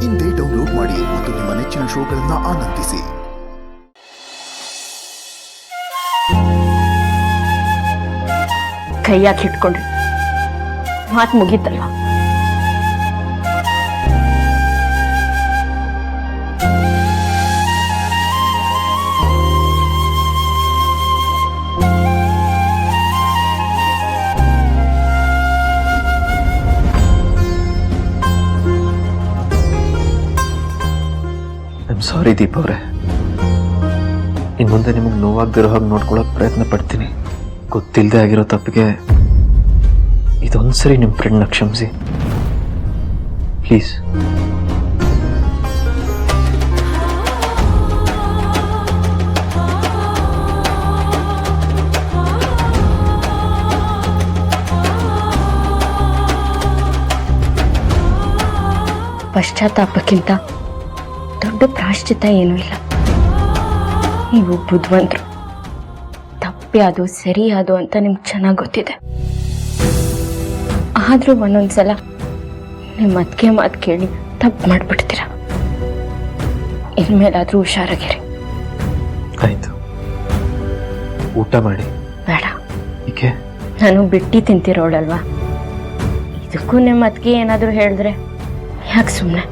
ಇಂದೇ ಡೌನ್ಲೋಡ್ ಮಾಡಿ ಮತ್ತು ನಿಮ್ಮ ನೆಚ್ಚಿನ ಶೋಗಳನ್ನು ಆನಂದಿಸಿ. ಕೈಯಾಗಿ ಇಟ್ಕೊಂಡ್ರಿ ಮಾತು ಮುಗೀತಲ್ವಾ? ಸಾರಿ ದೀಪ ಅವರೇ, ಇನ್ನು ಮುಂದೆ ನಿಮಗೆ ನೋವಾಗದಿರೋ ಹಾಗೆ ನೋಡ್ಕೊಳ್ಳೋಕೆ ಪ್ರಯತ್ನ ಪಡ್ತೀನಿ. ಗೊತ್ತಿಲ್ಲದೆ ಆಗಿರೋ ತಪ್ಪಿಗೆ ಇದೊಂದ್ಸರಿ ನಿಮ್ಮ ಫ್ರೆಂಡ್ನ ಕ್ಷಮಿಸಿ ಪ್ಲೀಸ್. ಪಶ್ಚಾತ್ತಾಪಕ್ಕಿಂತ ದೊಡ್ಡ ಪ್ರಾಶ್ಚಿತ ಏನೂ ಇಲ್ಲ. ನೀವು ಬುದ್ಧಿವಂತರು, ತಪ್ಪ್ಯಾದು ಸರಿಯಾದು ಅಂತ ನಿಮ್ಗೆ ಚೆನ್ನಾಗಿ ಗೊತ್ತಿದೆ. ಆದರೂ ಒಂದೊಂದ್ಸಲ ನಿಮ್ಮ ಅದಕ್ಕೆ ಮಾತು ಕೇಳಿ ತಪ್ಪು ಮಾಡಿಬಿಡ್ತೀರ. ಇನ್ಮೇಲಾದರೂ ಹುಷಾರಾಗಿರಿ. ಆಯ್ತು, ಊಟ ಮಾಡಿ. ಬೇಡ, ಏಕೆ? ನಾನು ಬಿಟ್ಟು ತಿಂತಿರೋಳಲ್ವಾ, ಇದಕ್ಕೂ ನಿಮ್ಮ ಅದಕ್ಕೆ ಏನಾದರೂ ಹೇಳಿದ್ರೆ ಯಾಕೆ ಸುಮ್ಮನೆ?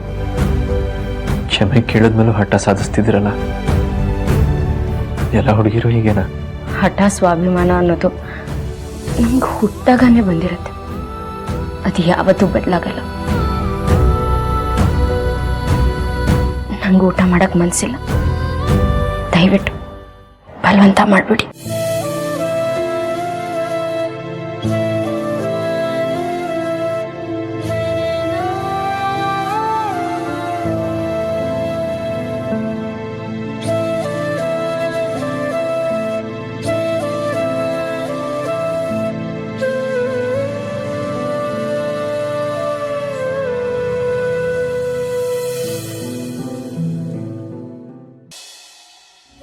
ಕ್ಷಮೆ ಕೇಳಿದ್ಮೇಲೂ ಹಠ ಸಾಧಿಸ್ತಿದ್ದೀರಲ್ಲ, ಎಲ್ಲ ಹುಡುಗಿರು ಹೀಗೇನಾ? ಹಠ ಸ್ವಾಭಿಮಾನ ಅನ್ನೋದು ನಮ್ಗೆ ಹುಟ್ಟಾಗನೇ ಬಂದಿರುತ್ತೆ, ಅದು ಯಾವತ್ತೂ ಬದಲಾಗಲ್ಲ. ನಂಗೆ ಊಟ ಮಾಡಕ್ ಮನ್ಸಿಲ್ಲ, ದಯವಿಟ್ಟು ಬಲವಂತ ಮಾಡ್ಬಿಡಿ.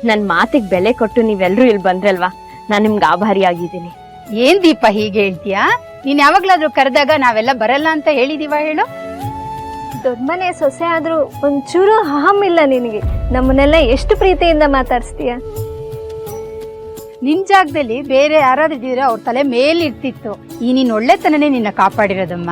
ನನ್ನ ಮಾತಿಗೆ ಬೆಲೆ ಕೊಟ್ಟು ನೀವೆಲ್ಲರೂ ಇಲ್ಲಿ ಬಂದ್ರಲ್ವಾ, ನಾನು ನಿಮ್ಗೆ ಆಭಾರಿ ಆಗಿದ್ದೀನಿ. ಏನ್ ದೀಪ ಹೀಗೆ ಹೇಳ್ತೀಯಾ? ನೀನ್ ಯಾವಾಗ್ಲಾದ್ರೂ ಕರೆದಾಗ ನಾವೆಲ್ಲ ಬರಲ್ಲ ಅಂತ ಹೇಳಿದೀವ ಹೇಳು? ದೊಡ್ಡ ಮನೆ ಸೊಸೆ ಆದ್ರೂ ಒಂಚೂರು ಅಹಂ ಇಲ್ಲ ನಿನಗೆ. ನಮ್ಮನ್ನೆಲ್ಲ ಎಷ್ಟು ಪ್ರೀತಿಯಿಂದ ಮಾತಾಡ್ಸ್ತೀಯ. ನಿನ್ ಜಾಗದಲ್ಲಿ ಬೇರೆ ಯಾರಾದ್ರೂ ಇದ್ರೆ ಅವ್ರ ತಲೆ ಮೇಲಿರ್ತಿತ್ತು. ಈ ನೀನ್ ಒಳ್ಳೆತನನೇ ನಿನ್ನ ಕಾಪಾಡಿರೋದಮ್ಮ.